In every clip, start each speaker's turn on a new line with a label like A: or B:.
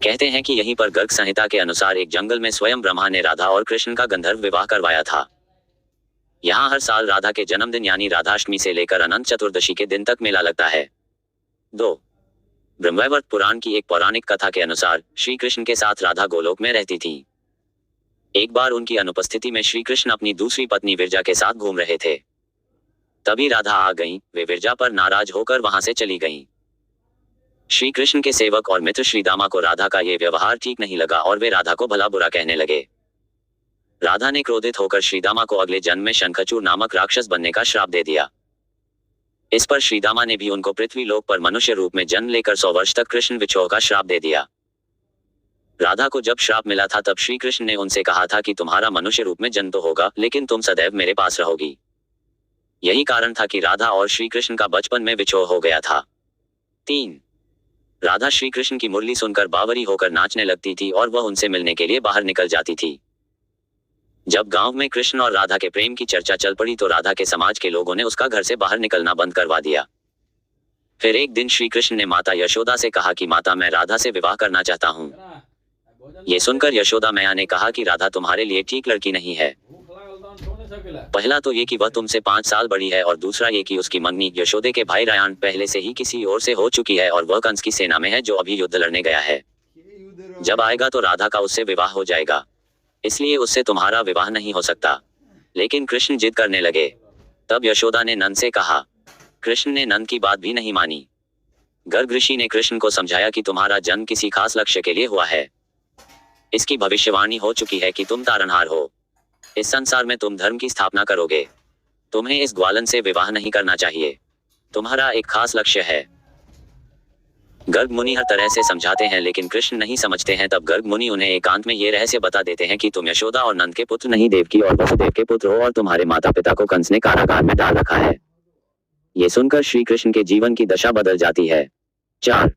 A: कहते हैं कि यहीं पर गर्ग संहिता के अनुसार एक जंगल में स्वयं ब्रह्मा ने राधा और कृष्ण का गंधर्व विवाह करवाया था। यहाँ हर साल राधा के जन्मदिन यानी राधाष्टमी से लेकर अनंत चतुर्दशी के दिन तक मेला लगता है। 2. ब्रह्मवैवर्त पुराण की एक पौराणिक कथा के अनुसार श्री कृष्ण के साथ राधा गोलोक में रहती थी। एक बार उनकी अनुपस्थिति में श्री कृष्ण अपनी दूसरी पत्नी विरजा के साथ घूम रहे थे। तभी राधा आ गईं, वे विरजा पर नाराज होकर वहां से चली गईं। श्री कृष्ण के सेवक और मित्र श्रीदामा को राधा का ये व्यवहार ठीक नहीं लगा और वे राधा को भला बुरा कहने लगे। राधा ने क्रोधित होकर श्रीदामा को अगले जन्म में शंखचूड़ नामक राक्षस बनने का श्राप दे दिया। इस पर श्रीदामा ने भी उनको पृथ्वी लोक पर मनुष्य रूप में जन्म लेकर 100 वर्ष तक कृष्ण विछोह का श्राप दे दिया। राधा को जब श्राप मिला था तब श्री कृष्ण ने उनसे कहा था कि तुम्हारा मनुष्य रूप में जन्म तो होगा, लेकिन तुम सदैव मेरे पास रहोगी। यही कारण था कि राधा और श्री कृष्ण का बचपन में विछोह हो गया था। 3. राधा श्री कृष्ण की मुरली सुनकर बावरी होकर नाचने लगती थी और वह उनसे मिलने के लिए बाहर निकल जाती थी। जब गांव में कृष्ण और राधा के प्रेम की चर्चा चल पड़ी तो राधा के समाज के लोगों ने उसका घर से बाहर निकलना बंद करवा दिया। फिर एक दिन श्री कृष्ण ने माता यशोदा से कहा कि माता, मैं राधा से विवाह करना चाहता हूँ। ये सुनकर यशोदा मैया ने कहा कि राधा तुम्हारे लिए ठीक लड़की नहीं है। पहला तो ये कि वह तुमसे 5 साल बड़ी है और दूसरा ये कि उसकी मंगनी यशोदे के भाई रायण पहले से ही किसी और से हो चुकी है और वह कंस की सेना में है जो अभी युद्ध लड़ने गया है। जब आएगा तो राधा का उससे विवाह हो जाएगा, इसलिए उससे तुम्हारा विवाह नहीं हो सकता। लेकिन कृष्ण जिद करने लगे। तब यशोदा ने नंद से कहा। कृष्ण ने नंद की बात भी नहीं मानी। गर्ग ऋषि ने कृष्ण को समझाया कि तुम्हारा जन्म किसी खास लक्ष्य के लिए हुआ है। इसकी भविष्यवाणी हो चुकी है कि तुम तारनहार हो। इस संसार में तुम धर्म की स्थापना करोगे। तुम्हें इस ग्वालन से विवाह नहीं करना चाहिए। तुम्हारा एक खास लक्ष्य है। गर्ग मुनि हर तरह से समझाते हैं लेकिन कृष्ण नहीं समझते हैं। तब गर्ग मुनि उन्हें एकांत में ये रहस्य बता देते हैं कि तुम यशोदा और नंद के पुत्र नहीं, देवकी और वसुदेव के पुत्र हो और तुम्हारे माता पिता को कंस ने कारागार में डाल रखा है। ये सुनकर श्री कृष्ण के जीवन की दशा बदल जाती है। 4.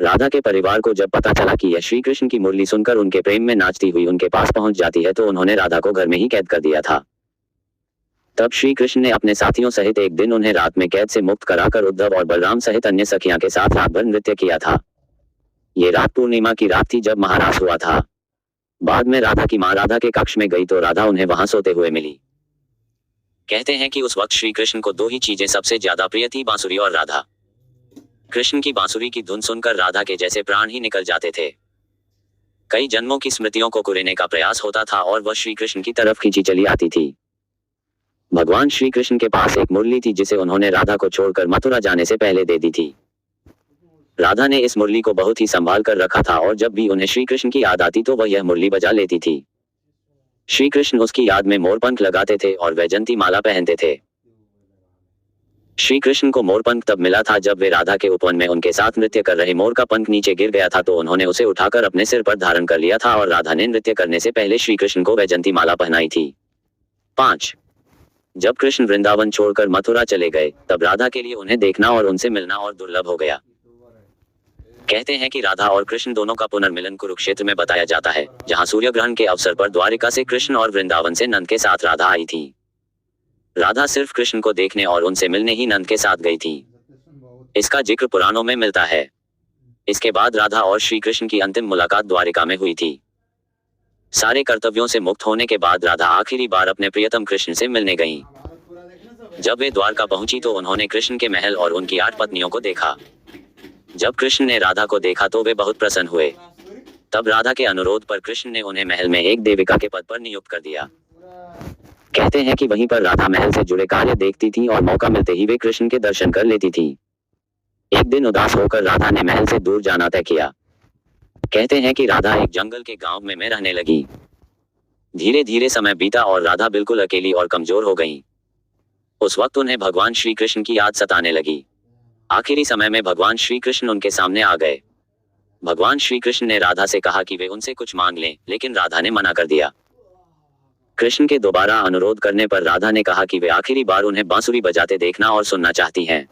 A: राधा के परिवार को जब पता चला कि यह श्री कृष्ण की मुरली सुनकर उनके प्रेम में नाचती हुई उनके पास पहुंच जाती है तो उन्होंने राधा को घर में ही कैद कर दिया था। तब श्री कृष्ण ने अपने साथियों सहित एक दिन उन्हें रात में कैद से मुक्त कराकर उद्धव और बलराम सहित अन्य सखियां के साथ रात भर नृत्य किया था। ये रात पूर्णिमा की रात थी जब महारास हुआ था। बाद में राधा की मां राधा के कक्ष में गई तो राधा उन्हें वहां सोते हुए मिली। कहते हैं कि उस वक्त श्री कृष्ण को 2 ही चीजें सबसे ज्यादा प्रिय थी, बांसुरी और राधा। कृष्ण की बांसुरी की धुन सुनकर राधा के जैसे प्राण ही निकल जाते थे। कई जन्मों की स्मृतियों को कुरेने का प्रयास होता था और वह श्री कृष्ण की तरफ खींची चली आती थी। भगवान श्री कृष्ण के पास एक मुरली थी जिसे उन्होंने राधा को छोड़कर मथुरा जाने से पहले दे दी थी। राधा ने इस मुरली को बहुत ही संभाल कर रखा था और जब भी उन्हें श्री कृष्ण की याद आती तो वह यह मुरली बजा लेती थी। श्री कृष्ण उसकी याद में मोरपंख लगाते थे और वैजंती माला पहनते थे। श्री कृष्ण को मोरपंख तब मिला था जब वे राधा के उपवन में उनके साथ नृत्य कर रहे मोर का पंख नीचे गिर गया था तो उन्होंने उसे उठाकर अपने सिर पर धारण कर लिया था और राधा ने नृत्य करने से पहले श्री कृष्ण को वैजंती माला पहनाई थी। 5. जब कृष्ण वृंदावन छोड़कर मथुरा चले गए तब राधा के लिए उन्हें देखना और उनसे मिलना और दुर्लभ हो गया। कहते हैं कि राधा और कृष्ण दोनों का पुनर्मिलन कुरुक्षेत्र में बताया जाता है, जहां सूर्य ग्रहण के अवसर पर द्वारिका से कृष्ण और वृंदावन से नंद के साथ राधा आई थी। राधा सिर्फ कृष्ण को देखने और उनसे मिलने ही नंद के साथ गई थी। इसका जिक्र पुराणों में मिलता है। इसके बाद राधा और श्री कृष्ण की अंतिम मुलाकात द्वारिका में हुई थी। सारे कर्तव्यों से मुक्त होने के बाद राधा आखिरी बार अपने प्रियतम कृष्ण से मिलने गईं। जब वे द्वारका पहुंची तो उन्होंने कृष्ण के महल और उनकी 8 पत्नियों को देखा। जब कृष्ण ने राधा को देखा तो वे बहुत प्रसन्न हुए। तब राधा के अनुरोध पर कृष्ण ने उन्हें महल में एक देविका के पद पर नियुक्त कर दिया। कहते हैं कि वहीं पर राधा महल से जुड़े कार्य देखती थी और मौका मिलते ही वे कृष्ण के दर्शन कर लेती थी। एक दिन उदास होकर राधा ने महल से दूर जाना तय किया। कहते हैं कि राधा एक जंगल के गांव में रहने लगी। धीरे धीरे समय बीता और राधा बिल्कुल अकेली और कमजोर हो गई। उस वक्त उन्हें भगवान श्री कृष्ण की याद सताने लगी। आखिरी समय में भगवान श्री कृष्ण उनके सामने आ गए। भगवान श्री कृष्ण ने राधा से कहा कि वे उनसे कुछ मांग लें, लेकिन राधा ने मना कर दिया। कृष्ण के दोबारा अनुरोध करने पर राधा ने कहा कि वे आखिरी बार उन्हें बांसुरी बजाते देखना और सुनना चाहती हैं।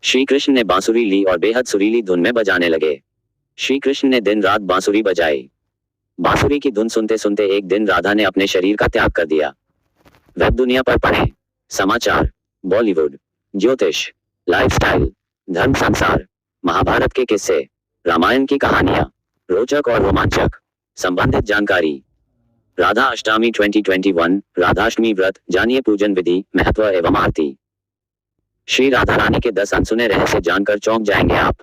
A: श्री कृष्ण ने बांसुरी ली और बेहद सुरीली धुन में बजाने लगे। श्री कृष्ण ने दिन रात बांसुरी बजाई। बांसुरी की धुन सुनते सुनते एक दिन राधा ने अपने शरीर का त्याग कर दिया। वेब दुनिया पर पढ़ें। समाचार, बॉलीवुड, ज्योतिष, लाइफस्टाइल, धर्म संसार, महाभारत के किस्से, रामायण की कहानियां, रोचक और रोमांचक। संबंधित जानकारी। राधा अष्टमी 2021, राधाष्टमी व्रत, जानिए पूजन विधि, महत्व एवं आरती। श्री राधा रानी के 10 अनसुने रहस्य जानकर चौंक जाएंगे आप।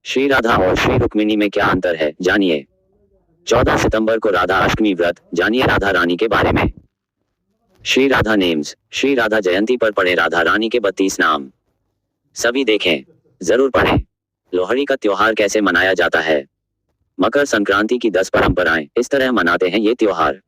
A: श्री राधा और श्री रुक्मिणी में क्या अंतर है, जानिए। 14 सितंबर को राधा अष्टमी व्रत, जानिए राधा रानी के बारे में। श्री राधा नेम्स, श्री राधा जयंती पर पढ़े राधा रानी के 32 नाम। सभी देखें, जरूर पढ़ें। लोहड़ी का त्योहार कैसे मनाया जाता है। मकर संक्रांति की 10 परंपराएं, इस तरह मनाते हैं ये त्योहार।